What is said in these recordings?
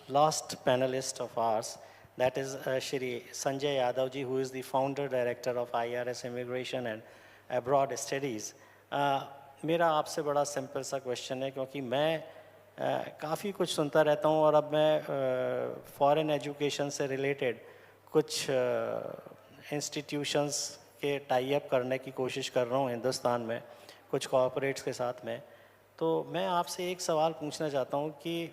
last panelist of ours, that is Shri Sanjay Yadav ji, who is the founder director of IRS Immigration and Abroad Studies. मेरा आपसे बड़ा simple सा question है, क्योंकि मैं काफ़ी कुछ सुनता रहता हूँ और अब मैं फॉरेन एजुकेशन से रिलेटेड कुछ इंस्टीट्यूशंस के टाई अप करने की कोशिश कर रहा हूँ हिंदुस्तान में कुछ कॉर्पोरेट्स के साथ में। तो मैं आपसे एक सवाल पूछना चाहता हूँ कि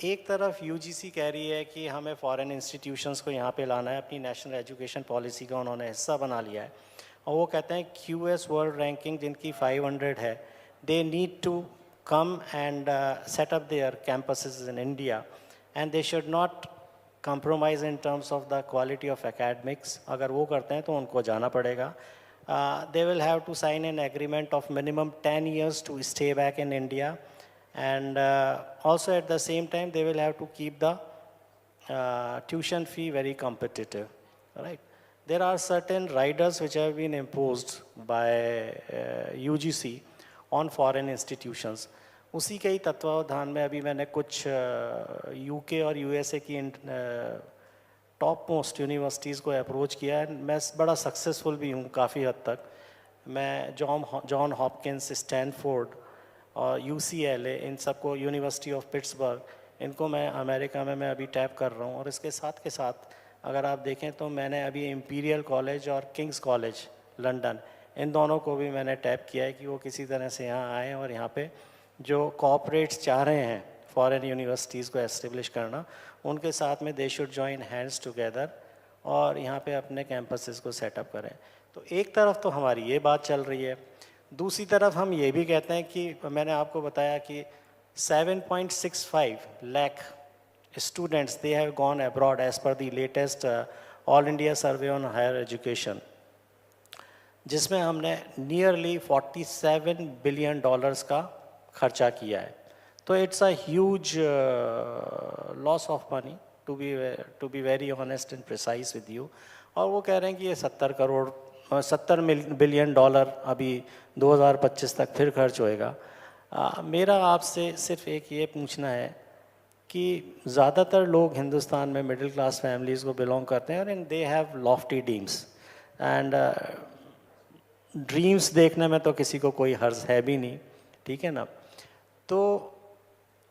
एक तरफ यूजीसी कह रही है कि हमें फॉरेन इंस्टीट्यूशंस को यहाँ पे लाना है, अपनी नेशनल एजुकेशन पॉलिसी का उन्होंने हिस्सा बना लिया है, और वो कहते हैं QS वर्ल्ड रैंकिंग जिनकी 500 है, they need to come and set up their campuses in India, and they should not compromise in terms of the quality of academics. अगर वो करते हैं तो उनको जाना पड़ेगा. They will have to sign an agreement of minimum 10 years to stay back in India, and also at the same time they will have to keep the tuition fee very competitive. Right? There are certain riders which have been imposed by UGC on foreign institutions. उसी के ही तत्वावधान में अभी मैंने कुछ UK और USA की top most universities को अप्रोच किया है. मैं बड़ा सक्सेसफुल भी हूँ काफ़ी हद तक. मैं जॉन हॉपकिंस, स्टैनफोर्ड और UCLA, इन सबको, यूनिवर्सिटी ऑफ पिट्सबर्ग, इनको मैं अमेरिका में मैं अभी टैप कर रहा हूँ. और इसके साथ के साथ अगर आप देखें तो मैंने अभी इंपीरियल कॉलेज और किंग्स कॉलेज लंदन, इन दोनों को भी मैंने टैप किया है कि वो किसी तरह से यहाँ आएँ और यहाँ पे जो कॉर्पोरेट्स चाह रहे हैं फॉरेन यूनिवर्सिटीज़ को एस्टेब्लिश करना, उनके साथ में they should join hands together और यहाँ पे अपने कैंपसेस को सेटअप करें. तो एक तरफ तो हमारी ये बात चल रही है, दूसरी तरफ हम ये भी कहते हैं कि मैंने आपको बताया कि 7.65 lakh students they have gone abroad as per the latest All India Survey on Higher Education, जिसमें हमने नियरली $47 बिलियन का खर्चा किया है. तो it's a huge loss of money to be very honest and precise with you. और वो कह रहे हैं कि ये 70 बिलियन डॉलर अभी 2025 तक फिर खर्च होएगा. मेरा आपसे सिर्फ एक ये पूछना है कि ज़्यादातर लोग हिंदुस्तान में मिडिल क्लास फैमिलीज़ को बिलोंग करते हैं और they have Lofty dreams, and dreams देखने में तो किसी को कोई हर्ज है भी नहीं, ठीक है ना. तो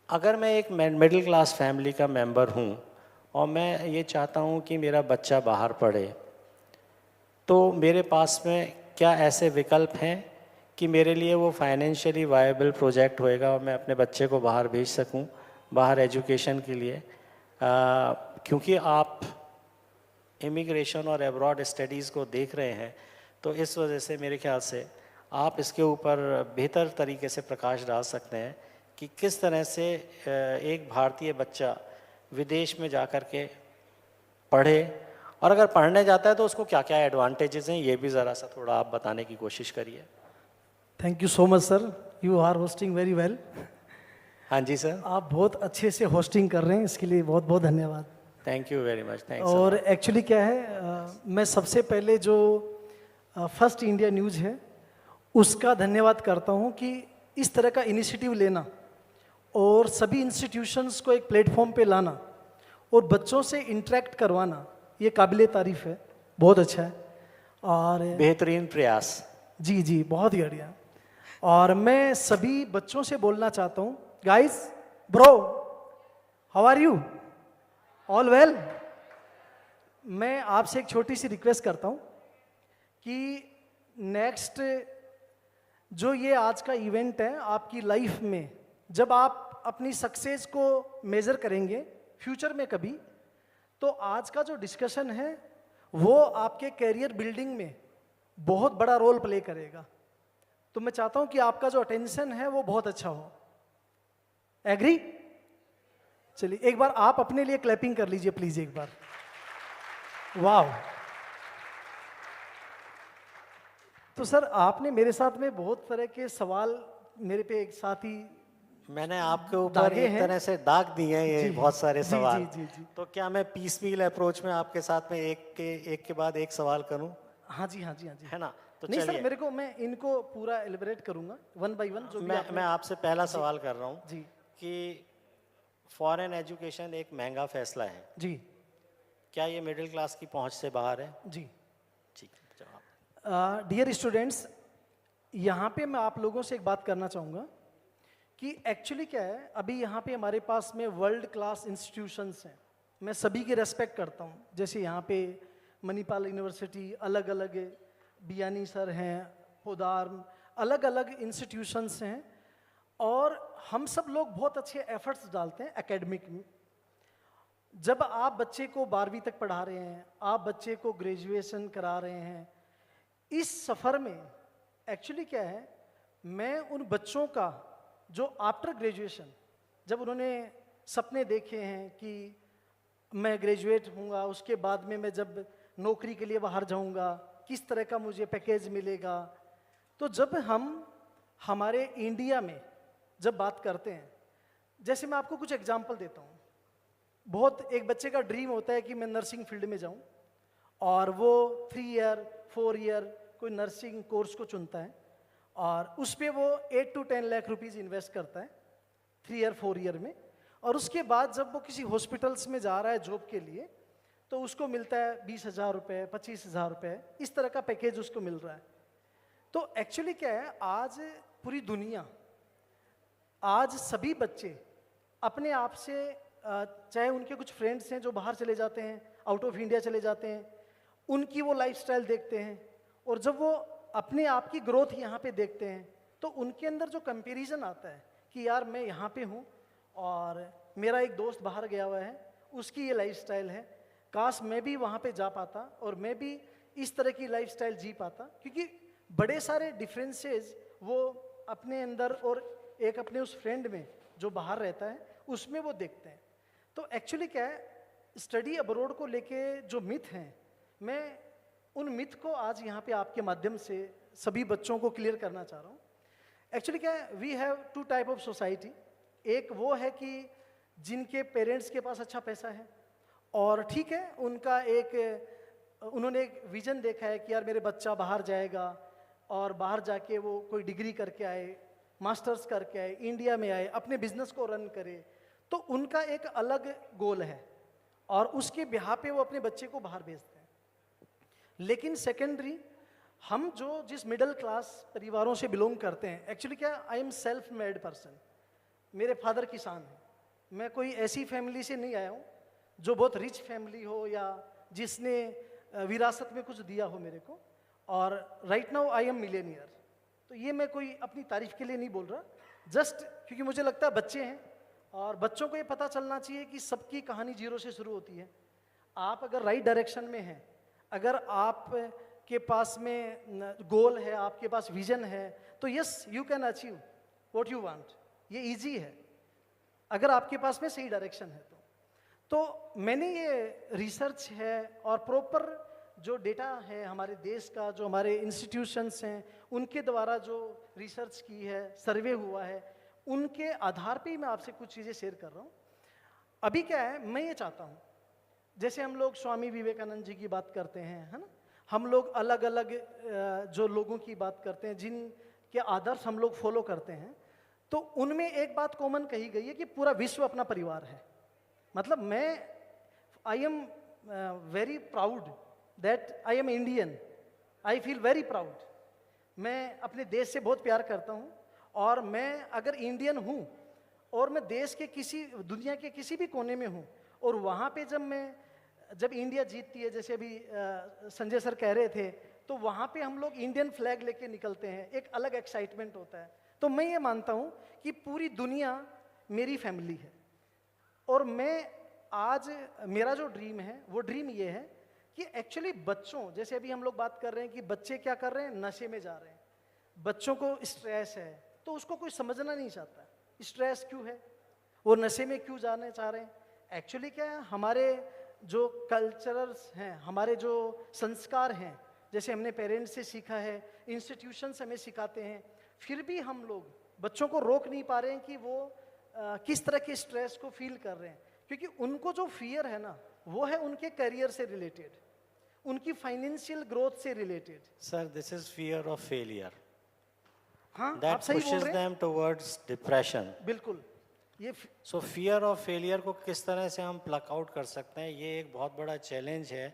अगर मैं एक मिडिल क्लास फैमिली का मेंबर हूँ और मैं ये चाहता हूँ कि मेरा बच्चा बाहर पढ़े, तो मेरे पास में क्या ऐसे विकल्प हैं कि मेरे लिए वो फाइनेंशियली वायबल प्रोजेक्ट होएगा और मैं अपने बच्चे को बाहर भेज सकूँ बाहर एजुकेशन के लिए. क्योंकि आप इमिग्रेशन और एब्रॉड स्टडीज़ को देख रहे हैं, तो इस वजह से मेरे ख्याल से आप इसके ऊपर बेहतर तरीके से प्रकाश डाल सकते हैं कि किस तरह से एक भारतीय बच्चा विदेश में जा कर के पढ़े, और अगर पढ़ने जाता है तो उसको क्या क्या एडवांटेजेस हैं, ये भी ज़रा सा थोड़ा आप बताने की कोशिश करिए. Thank you so much sir, you are hosting very well. हाँ जी सर, आप बहुत अच्छे से होस्टिंग कर रहे हैं, इसके लिए बहुत बहुत धन्यवाद. Thank you very much. Thanks. और एक्चुअली क्या है, मैं सबसे पहले जो फर्स्ट इंडिया न्यूज़ है उसका धन्यवाद करता हूं कि इस तरह का इनिशिएटिव लेना और सभी इंस्टीट्यूशंस को एक प्लेटफॉर्म पे लाना और बच्चों से इंटरेक्ट करवाना, ये काबिले तारीफ़ है, बहुत अच्छा है और बेहतरीन प्रयास. जी जी, बहुत ही बढ़िया. और मैं सभी बच्चों से बोलना चाहता हूँ, guys, bro, how are you, all well. मैं आपसे एक छोटी सी रिक्वेस्ट करता हूँ कि नेक्स्ट जो ये आज का इवेंट है आपकी लाइफ में, जब आप अपनी सक्सेस को मेज़र करेंगे फ्यूचर में कभी, तो आज का जो डिस्कशन है वो आपके कैरियर बिल्डिंग में बहुत बड़ा रोल प्ले करेगा. तो मैं चाहता हूं कि आपका जो अटेंशन है वो बहुत अच्छा हो. एग्री? चलिए एक बार आप अपने लिए क्लैपिंग कर लीजिए प्लीज एक बार. वाह. तो सर आपने मेरे साथ में बहुत तरह के सवाल मेरे पे एक साथ ही, मैंने आपके ऊपर एक तरह से दाग दिए हैं ये बहुत सारे सवाल. जी, जी. तो क्या मैं पीस मील अप्रोच में आपके साथ में एक के बाद एक सवाल करूं? हाँ जी, हाँ जी, हाँ जी, है ना. तो नहीं चलिए, सर, मेरे को, मैं इनको पूरा एलिबरेट करूंगा वन बाय वन. जो मैं आपसे पहला सवाल कर रहा हूं जी कि फॉरेन एजुकेशन एक महंगा फैसला है, जी क्या ये मिडिल क्लास की पहुंच से बाहर है? जी। ठीक, जवाब। डियर स्टूडेंट्स, यहाँ पे मैं आप लोगों से एक बात करना चाहूँगा कि एक्चुअली क्या है, अभी यहाँ पे हमारे पास में वर्ल्ड क्लास इंस्टीट्यूशंस हैं। मैं सभी की रेस्पेक्ट करता हूँ। जैसे यहाँ पे मणिपाल यूनिवर्सिटी, अलग अलग बियानी सर हैं, पोदार, अलग अलग इंस्टीट्यूशंस हैं, और हम सब लोग बहुत अच्छे एफर्ट्स डालते हैं एकेडमिक में। जब आप बच्चे को 12वीं तक पढ़ा रहे हैं, आप बच्चे को ग्रेजुएशन करा रहे हैं, इस सफ़र में एक्चुअली क्या है, मैं उन बच्चों का जो आफ्टर ग्रेजुएशन, जब उन्होंने सपने देखे हैं कि मैं ग्रेजुएट होऊंगा, उसके बाद में मैं जब नौकरी के लिए बाहर जाऊंगा, किस तरह का मुझे पैकेज मिलेगा, तो जब हम हमारे इंडिया में जब बात करते हैं, जैसे मैं आपको कुछ एग्जांपल देता हूँ। बहुत एक बच्चे का ड्रीम होता है कि मैं नर्सिंग फील्ड में जाऊँ, और वो 3 ईयर 4 ईयर कोई नर्सिंग कोर्स को चुनता है, और उस पर वो 8 to 10 लाख रुपीज़ इन्वेस्ट करता है 3 ईयर 4 ईयर में, और उसके बाद जब वो किसी हॉस्पिटल्स में जा रहा है जॉब के लिए, तो उसको मिलता है 20,000 रुपये, 25,000 रुपये, इस तरह का पैकेज उसको मिल रहा है। तो एक्चुअली क्या है, आज पूरी दुनिया, आज सभी बच्चे अपने आप से, चाहे उनके कुछ फ्रेंड्स हैं जो बाहर चले जाते हैं, आउट ऑफ इंडिया चले जाते हैं, उनकी वो लाइफस्टाइल देखते हैं, और जब वो अपने आप की ग्रोथ यहाँ पे देखते हैं, तो उनके अंदर जो कंपैरिजन आता है कि यार मैं यहाँ पे हूँ और मेरा एक दोस्त बाहर गया हुआ है, उसकी ये लाइफस्टाइल है, काश मैं भी वहाँ पे जा पाता और मैं भी इस तरह की लाइफस्टाइल जी पाता। क्योंकि बड़े सारे डिफरेंसेस वो अपने अंदर और एक अपने उस फ्रेंड में जो बाहर रहता है उसमें वो देखते हैं। तो एक्चुअली क्या है, स्टडी अब्रॉड को लेके जो मिथ हैं, मैं उन मिथ को आज यहाँ पे आपके माध्यम से सभी बच्चों को क्लियर करना चाह रहा हूँ। एक्चुअली क्या है, we have 2 type of society. एक वो है कि जिनके पेरेंट्स के पास अच्छा पैसा है, और ठीक है, उनका उन्होंने एक विजन देखा है कि यार मेरे बच्चा बाहर जाएगा और बाहर जाके वो कोई डिग्री करके आए, मास्टर्स करके आए, इंडिया में आए, अपने बिजनेस को रन करे, तो उनका एक अलग गोल है और उसके बिहाफ पे वो अपने बच्चे को बाहर भेजते हैं। लेकिन सेकेंडरी, हम जो जिस मिडिल क्लास परिवारों से बिलोंग करते हैं, एक्चुअली क्या, I am self made person. मेरे फादर किसान हैं, मैं कोई ऐसी फैमिली से नहीं आया हूँ जो बहुत रिच फैमिली हो या जिसने विरासत में कुछ दिया हो मेरे को, और right now I am Millionaire. तो ये मैं कोई अपनी तारीफ के लिए नहीं बोल रहा, जस्ट क्योंकि मुझे लगता है बच्चे हैं और बच्चों को ये पता चलना चाहिए कि सबकी कहानी जीरो से शुरू होती है। आप अगर राइट डायरेक्शन में हैं, अगर आप के पास में गोल है, आपके पास विजन है, तो yes you can achieve what you want. ये इजी है अगर आपके पास में सही डायरेक्शन है। तो मैंने ये रिसर्च है और प्रॉपर जो डेटा है हमारे देश का, जो हमारे इंस्टीट्यूशंस हैं उनके द्वारा जो रिसर्च की है, सर्वे हुआ है, उनके आधार पे ही मैं आपसे कुछ चीज़ें शेयर कर रहा हूँ। अभी क्या है, मैं ये चाहता हूँ, जैसे हम लोग स्वामी विवेकानंद जी की बात करते हैं, है ना, हम लोग अलग अलग जो लोगों की बात करते हैं जिनके आदर्श हम लोग फॉलो करते हैं, तो उनमें एक बात कॉमन कही गई है कि पूरा विश्व अपना परिवार है। मतलब I am very proud that I am Indian, I feel very proud. मैं अपने देश से बहुत प्यार करता हूँ, और मैं अगर इंडियन हूँ और मैं देश के दुनिया के किसी भी कोने में हूँ, और वहाँ पे जब इंडिया जीतती है, जैसे अभी संजय सर कह रहे थे, तो वहाँ पे हम लोग इंडियन फ्लैग लेके निकलते हैं, एक अलग एक्साइटमेंट होता है। तो मैं ये मानता हूँ कि पूरी दुनिया मेरी फैमिली है, और मैं आज मेरा जो ड्रीम है वो ड्रीम ये है कि एक्चुअली बच्चों, जैसे अभी हम लोग बात कर रहे हैं कि बच्चे क्या कर रहे हैं, नशे में जा रहे हैं, बच्चों को स्ट्रेस है, तो उसको कोई समझना नहीं चाहता स्ट्रेस क्यों है, वो नशे में क्यों जाने चाह रहे हैं। एक्चुअली क्या है, हमारे जो कल्चरल्स हैं, हमारे जो संस्कार हैं, जैसे हमने पेरेंट्स से सीखा है, इंस्टीट्यूशंस हमें सिखाते हैं, फिर भी हम लोग बच्चों को रोक नहीं पा रहे हैं कि वो किस तरह के स्ट्रेस को फील कर रहे हैं, क्योंकि उनको जो फियर है ना, वो है उनके करियर से रिलेटेड, उनकी फाइनेंशियल ग्रोथ से related. Sir, this is fear of failure. हाँ, That आप सही बोल pushes रहे हैं। them towards depression. बिल्कुल, ये सो फियर ऑफ फेलियर को किस तरह से हम प्लक आउट कर सकते हैं, ये एक बहुत बड़ा चैलेंज है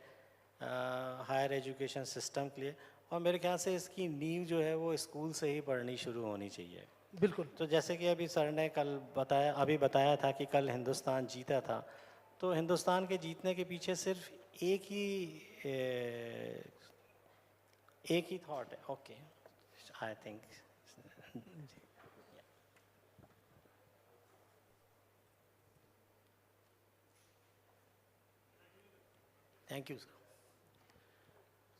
हायर एजुकेशन सिस्टम के लिए। और मेरे ख्याल से इसकी नींव जो है वो स्कूल से ही पढ़नी शुरू होनी चाहिए। बिल्कुल। तो जैसे कि अभी सर ने अभी बताया था कि कल हिंदुस्तान जीता था, तो हिंदुस्तान के जीतने के पीछे सिर्फ एक ही थॉट है। Okay, I think. Thank you sir.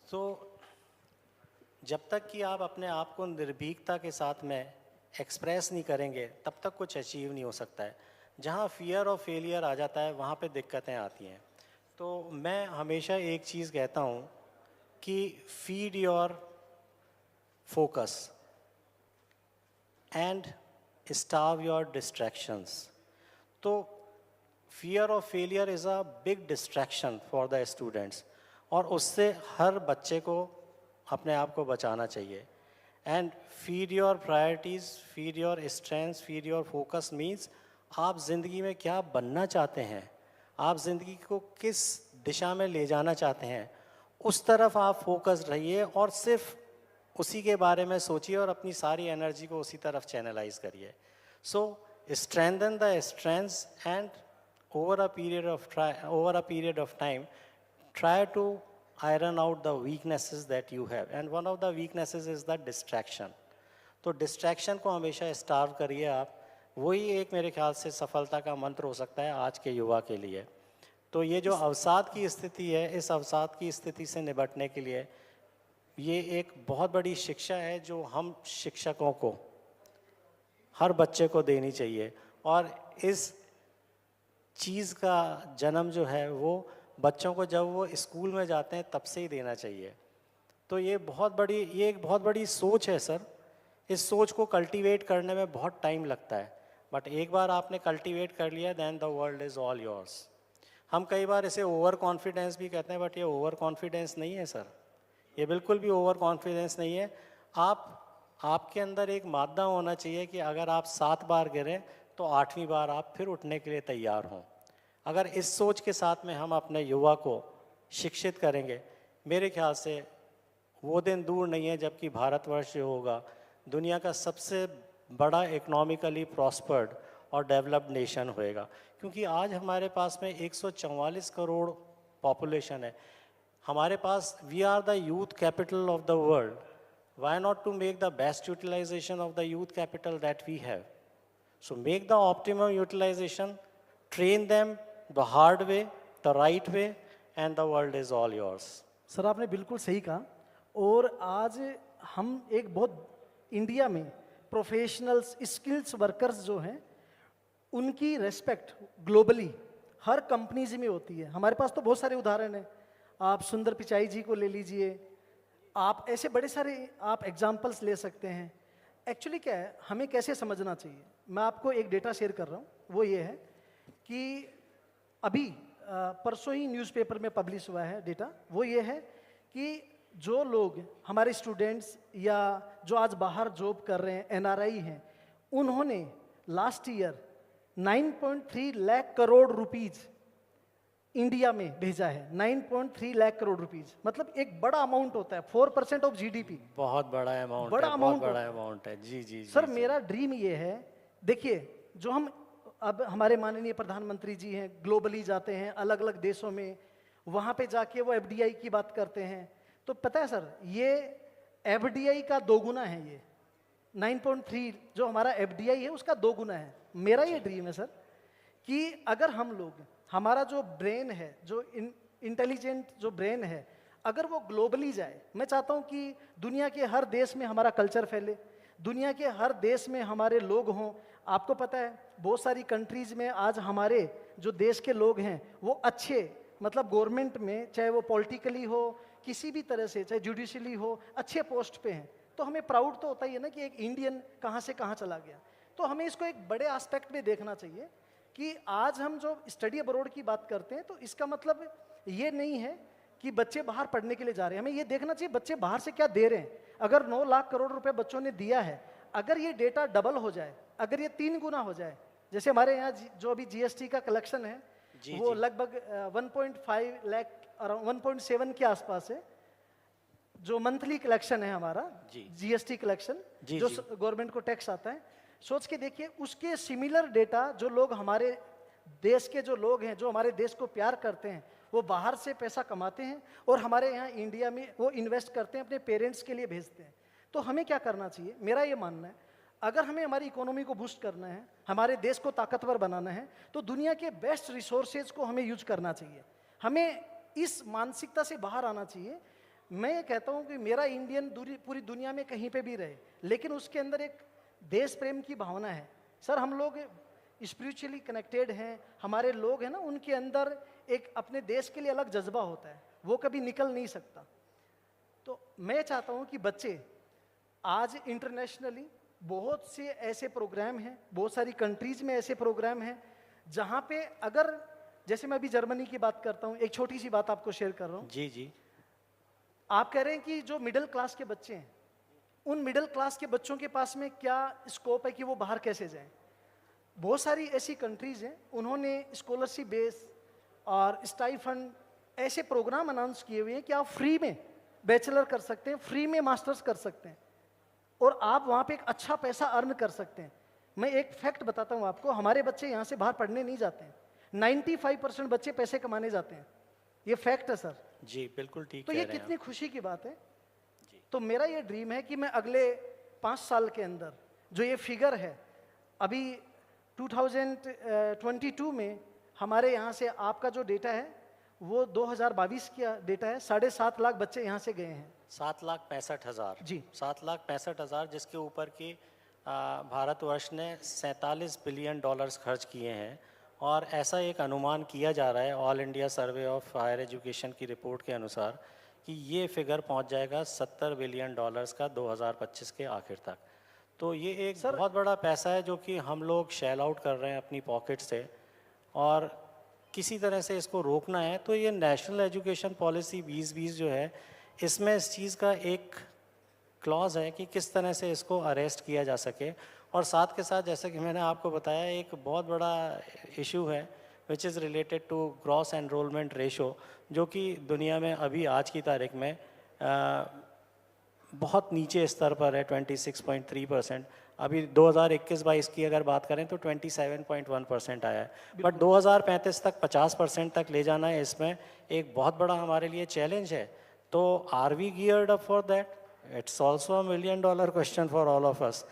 तो जब तक कि आप अपने आप को निर्भीकता के साथ में एक्सप्रेस नहीं करेंगे, तब तक कुछ अचीव नहीं हो सकता है। जहाँ फियर और फेलियर आ जाता है, वहाँ पे दिक्कतें आती हैं। तो मैं हमेशा एक चीज़ कहता हूँ कि feed your focus and starve your distractions. तो fear of failure is a big distraction for the students, और उससे हर बच्चे को अपने आप को बचाना चाहिए। And feed your priorities, feed your strengths, feed your focus means आप ज़िंदगी में क्या बनना चाहते हैं, आप ज़िंदगी को किस दिशा में ले जाना चाहते हैं, उस तरफ आप फोकस रहिए और सिर्फ उसी के बारे में सोचिए और अपनी सारी एनर्जी को उसी तरफ चैनलाइज करिए। So strengthen the strengths and over a period of time try to iron out the weaknesses that you have, and one of the weaknesses is the distraction. तो distraction को हमेशा स्टार्व करिए आप, वही एक मेरे ख्याल से सफलता का मंत्र हो सकता है आज के युवा के लिए। तो ये जो अवसाद की स्थिति है, इस अवसाद की स्थिति से निपटने के लिए ये एक बहुत बड़ी शिक्षा है जो हम शिक्षकों को हर बच्चे को देनी चाहिए। और इस चीज़ का जन्म जो है वो बच्चों को जब वो स्कूल में जाते हैं तब से ही देना चाहिए। तो ये एक बहुत बड़ी सोच है सर। इस सोच को कल्टीवेट करने में बहुत टाइम लगता है, बट एक बार आपने कल्टीवेट कर लिया, then the world is all yours. हम कई बार इसे ओवर कॉन्फिडेंस भी कहते हैं, बट ये ओवर कॉन्फिडेंस नहीं है सर, ये बिल्कुल भी ओवर कॉन्फिडेंस नहीं है। आपके अंदर एक मादा होना चाहिए कि अगर आप 7 बार गिरे तो 8वीं बार आप फिर उठने के लिए तैयार हों। अगर इस सोच के साथ में हम अपने युवा को शिक्षित करेंगे, मेरे ख्याल से वो दिन दूर नहीं है जबकि भारतवर्ष जो होगा दुनिया का सबसे बड़ा इकोनॉमिकली प्रॉस्पर्ड और डेवलप्ड नेशन होएगा। क्योंकि आज हमारे पास में 144 करोड़ पॉपुलेशन है। हमारे पास we are the youth capital of the world. Why not to make the best utilization of the youth capital that we have? So make the optimum utilization, train them the hard way, the right way, and the world is all yours. Sir आपने बिल्कुल सही कहा। और आज हम एक बहुत India में प्रोफेशनल्स, स्किल्स वर्कर्स जो हैं उनकी रेस्पेक्ट ग्लोबली हर कंपनीज में होती है। हमारे पास तो बहुत सारे उदाहरण हैं। आप सुंदर पिचाई जी को ले लीजिए, आप ऐसे बड़े सारे आप एग्जाम्पल्स ले सकते हैं। एक्चुअली क्या है, हमें कैसे समझना चाहिए, मैं आपको एक डेटा शेयर कर रहा हूँ। वो ये है कि अभी परसों ही न्यूज़पेपर में पब्लिश हुआ है डेटा। वो ये है कि जो लोग हमारे स्टूडेंट्स या जो आज बाहर जॉब कर रहे हैं, एनआरआई हैं, उन्होंने last year 9.3 lakh crore rupees India में भेजा है। 9.3 लाख करोड़ रुपीज, मतलब एक बड़ा अमाउंट होता है, 4% ऑफ जीडीपी। बहुत बड़ा अमाउंट, बड़ा अमाउंट, बड़ा अमाउंट है। जी जी सर जी, मेरा ड्रीम ये है, देखिए जो हम अब हमारे माननीय प्रधानमंत्री जी हैं, ग्लोबली जाते हैं अलग अलग देशों में, वहाँ पे जाके वो एफडीआई की बात करते हैं। तो पता है सर, ये एफडीआई का 2 गुना है। ये 9.3 जो हमारा एफडीआई है उसका 2 गुना है। मेरा ये ड्रीम है सर कि अगर हम लोग, हमारा जो ब्रेन है, जो इंटेलिजेंट जो ब्रेन है, अगर वो ग्लोबली जाए, मैं चाहता हूँ कि दुनिया के हर देश में हमारा कल्चर फैले, दुनिया के हर देश में हमारे लोग हों। आपको पता है बहुत सारी कंट्रीज में आज हमारे जो देश के लोग हैं वो अच्छे, मतलब गवर्नमेंट में, चाहे वो पॉलिटिकली हो, किसी भी तरह से, चाहे जुडिशली हो, अच्छे पोस्ट पे हैं। तो हमें प्राउड तो होता ही है ना कि एक इंडियन कहाँ से कहाँ चला गया। तो हमें इसको एक बड़े एस्पेक्ट में देखना चाहिए कि आज हम जो स्टडी अब्रॉड की बात करते हैं, तो इसका मतलब ये नहीं है कि बच्चे बाहर पढ़ने के लिए जा रहे हैं। हमें ये देखना चाहिए बच्चे बाहर से क्या दे रहे हैं। अगर 9 लाख करोड़ रुपए बच्चों ने दिया है, अगर ये डेटा डबल हो जाए, अगर ये 3 गुना हो जाए, जैसे हमारे यहाँ जो अभी जीएसटी का कलेक्शन है जी, वो जी। लगभग 1.5 लाख अराउंड 1.7 के आसपास है, जो मंथली कलेक्शन है हमारा जी। जीएसटी कलेक्शन, जी, जो जी। गवर्नमेंट को टैक्स आता है। सोच के देखिए उसके सिमिलर डेटा जो लोग हमारे देश के जो लोग हैं, जो हमारे देश को प्यार करते हैं, वो बाहर से पैसा कमाते हैं और हमारे यहाँ इंडिया में वो इन्वेस्ट करते हैं, अपने पेरेंट्स के लिए भेजते हैं। तो हमें क्या करना चाहिए, मेरा ये मानना है, अगर हमें हमारी इकोनॉमी को बूस्ट करना है, हमारे देश को ताकतवर बनाना है, तो दुनिया के बेस्ट रिसोर्सेज को हमें यूज करना चाहिए। हमें इस मानसिकता से बाहर आना चाहिए। मैं ये कहता हूँ कि मेरा इंडियन पूरी दुनिया में कहीं पे भी रहे, लेकिन उसके अंदर एक देश प्रेम की भावना है। सर हम लोग स्पिरिचुअली कनेक्टेड हैं, हमारे लोग हैं ना, उनके अंदर एक अपने देश के लिए अलग जज्बा होता है, वो कभी निकल नहीं सकता। तो मैं चाहता हूँ कि बच्चे आज इंटरनेशनली बहुत से ऐसे प्रोग्राम हैं, बहुत सारी कंट्रीज में ऐसे प्रोग्राम हैं जहाँ पे अगर, जैसे मैं अभी जर्मनी की बात करता हूँ, एक छोटी सी बात आपको शेयर कर रहा हूँ। जी, जी। आप कह रहे हैं कि जो मिडिल क्लास के बच्चे हैं, उन मिडिल क्लास के बच्चों के पास में क्या स्कोप है कि वो बाहर कैसे जाएं? बहुत सारी ऐसी कंट्रीज हैं, उन्होंने स्कॉलरशिप बेस और स्टाइफंड ऐसे प्रोग्राम अनाउंस किए हुए हैं कि आप फ्री में बैचलर कर सकते हैं, फ्री में मास्टर्स कर सकते हैं और आप वहाँ पे एक अच्छा पैसा अर्न कर सकते हैं। मैं एक फैक्ट बताता हूँ आपको, हमारे बच्चे यहाँ से बाहर पढ़ने नहीं जाते हैं, 95% बच्चे पैसे कमाने जाते हैं। ये फैक्ट है सर। जी, बिल्कुल ठीक तो कह ये रहे हैं कितनी आप। खुशी की बात है। तो मेरा ये ड्रीम है कि मैं अगले 5 साल के अंदर जो ये फिगर है, अभी 2022 में हमारे यहाँ से आपका जो डेटा है वो 2022 का डेटा है, 7.5 लाख बच्चे यहाँ से गए हैं। 7,65,000। जी। 7,65,000, जिसके ऊपर की भारतवर्ष ने 47 बिलियन डॉलर्स खर्च किए हैं। और ऐसा एक अनुमान किया जा रहा है all India survey of higher education की रिपोर्ट के अनुसार कि ये फिगर पहुंच जाएगा 70 बिलियन डॉलर्स का 2025 के आखिर तक। तो ये एक सर- बहुत बड़ा पैसा है जो कि हम लोग शेल आउट कर रहे हैं अपनी पॉकेट से, और किसी तरह से इसको रोकना है। तो ये नेशनल एजुकेशन पॉलिसी 2020 जो है, इसमें इस चीज़ का एक क्लॉज है कि किस तरह से इसको अरेस्ट किया जा सके। और साथ के साथ जैसा कि मैंने आपको बताया, एक बहुत बड़ा इशू है which is related to gross enrolment ratio, जो कि दुनिया में अभी आज की तारीख में बहुत नीचे स्तर पर है, 26.3%। अभी 2021-22 की अगर बात करें तो 27.1% आया है, बट 2035 तक 50% तक ले जाना है, इसमें एक बहुत बड़ा हमारे लिए चैलेंज है। तो are we geared up for that? It's also $1 million question for all of us.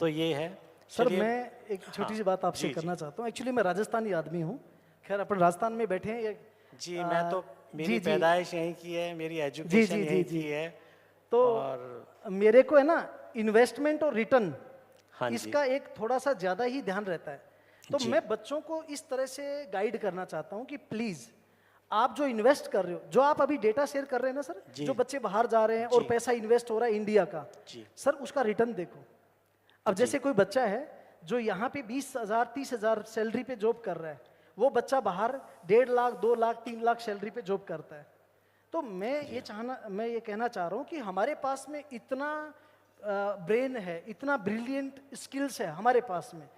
तो ये है। सर चलिए, मैं एक छोटी सी बात आपसे जी, करना चाहता हूँ। एक्चुअली मैं राजस्थानी आदमी हूँ, खैर अपन राजस्थान में बैठे हैं जी, मैं तो मेरी जी, जी। पैदाइश यहीं की है, मेरी एजुकेशन जी, यहीं जी। की है। तो और मेरे को है ना इन्वेस्टमेंट और रिटर्न, हाँ जी। इसका एक थोड़ा सा ज़्यादा ही ध्यान रहता है। तो जी। मैं बच्चों को इस तरह से गाइड करना चाहता हूँ कि प्लीज़ आप जो इन्वेस्ट कर रहे हो, जो आप अभी डेटा शेयर कर रहे हैं ना सर, जी। जो बच्चे बाहर जा रहे हैं और जी। पैसा इन्वेस्ट हो रहा है इंडिया का, जी। सर उसका रिटर्न देखो। अब जैसे कोई बच्चा है जो यहाँ पे 20,000 30,000 सैलरी पे जॉब कर रहा है, वो बच्चा बाहर 1.5 लाख 2 लाख 3 लाख सैलरी पे जॉब करता है। तो मैं ये कहना चाह रहा हूँ कि हमारे पास में इतना ब्रेन है, इतना ब्रिलियंट स्किल्स है हमारे पास में,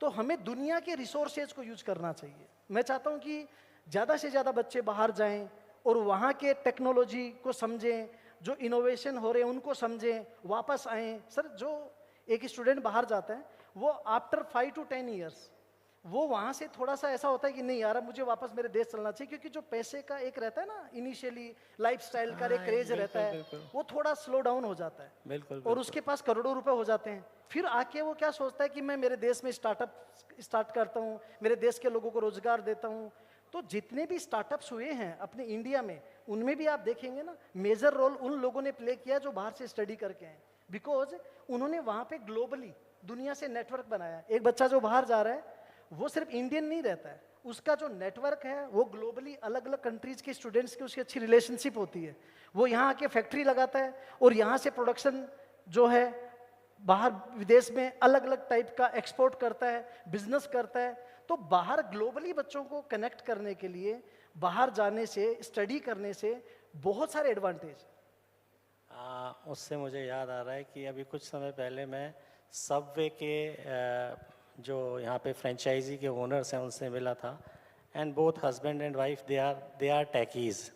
तो हमें दुनिया के रिसोर्सेज को यूज करना चाहिए। मैं चाहता हूँ कि ज़्यादा से ज़्यादा बच्चे बाहर जाएं और वहाँ के टेक्नोलॉजी को समझें, जो इनोवेशन हो रहे हैं उनको समझें, वापस आएँ। सर जो एक स्टूडेंट बाहर जाता है, वो आफ्टर 5 to 10 ईयर्स वो वहाँ से थोड़ा सा ऐसा होता है कि नहीं यार अब मुझे वापस मेरे देश चलना चाहिए, क्योंकि जो पैसे का एक रहता है ना इनिशियली लाइफस्टाइल का एक क्रेज रहता है, वो थोड़ा स्लो डाउन हो जाता है। बिल्कुल, और उसके पास करोड़ों रुपए हो जाते हैं, फिर आके वो क्या सोचता है कि मैं मेरे देश में स्टार्टअप स्टार्ट करता हूँ, मेरे देश के लोगों को रोजगार देता हूँ। तो जितने भी स्टार्टअप्स हुए हैं अपने इंडिया में, उनमें भी आप देखेंगे ना मेजर रोल उन लोगों ने प्ले किया जो बाहर से स्टडी करके हैं, बिकॉज उन्होंने वहाँ पे ग्लोबली दुनिया से नेटवर्क बनाया। एक बच्चा जो बाहर जा रहा है वो सिर्फ इंडियन नहीं रहता है, उसका जो नेटवर्क है वो ग्लोबली अलग अलग कंट्रीज के स्टूडेंट्स की उसकी अच्छी रिलेशनशिप होती है। वो यहाँ आके फैक्ट्री लगाता है और यहाँ से प्रोडक्शन जो है बाहर विदेश में अलग अलग टाइप का एक्सपोर्ट करता है, बिजनेस करता है। तो बाहर ग्लोबली बच्चों को कनेक्ट करने के लिए बाहर जाने से, स्टडी करने से बहुत सारे एडवांटेज। उससे मुझे याद आ रहा है कि अभी कुछ समय पहले मैं सबवे के जो यहाँ पे फ्रेंचाइजी के ओनर्स हैं उनसे मिला था, and both husband and wife they are techies,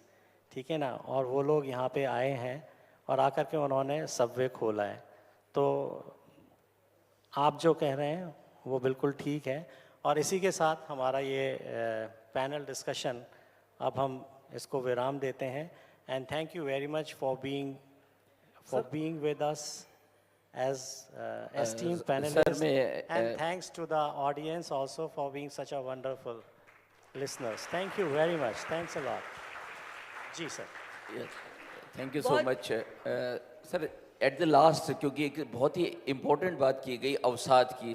ठीक है ना, और वो लोग यहाँ पे आए हैं और आकर के उन्होंने सबवे खोला है। तो आप जो कह रहे हैं वो बिल्कुल ठीक है, और इसी के साथ हमारा ये पैनल डिस्कशन अब हम इसको विराम देते हैं। And thank you very much for being with us as esteemed panelists, and thanks to the audience also for being such a wonderful listeners. Thank you very much. Thanks a lot. जी sir. Yes. Thank you so much. Sir, at the last, क्योंकि एक बहुत ही important बात की गई अवसाद की,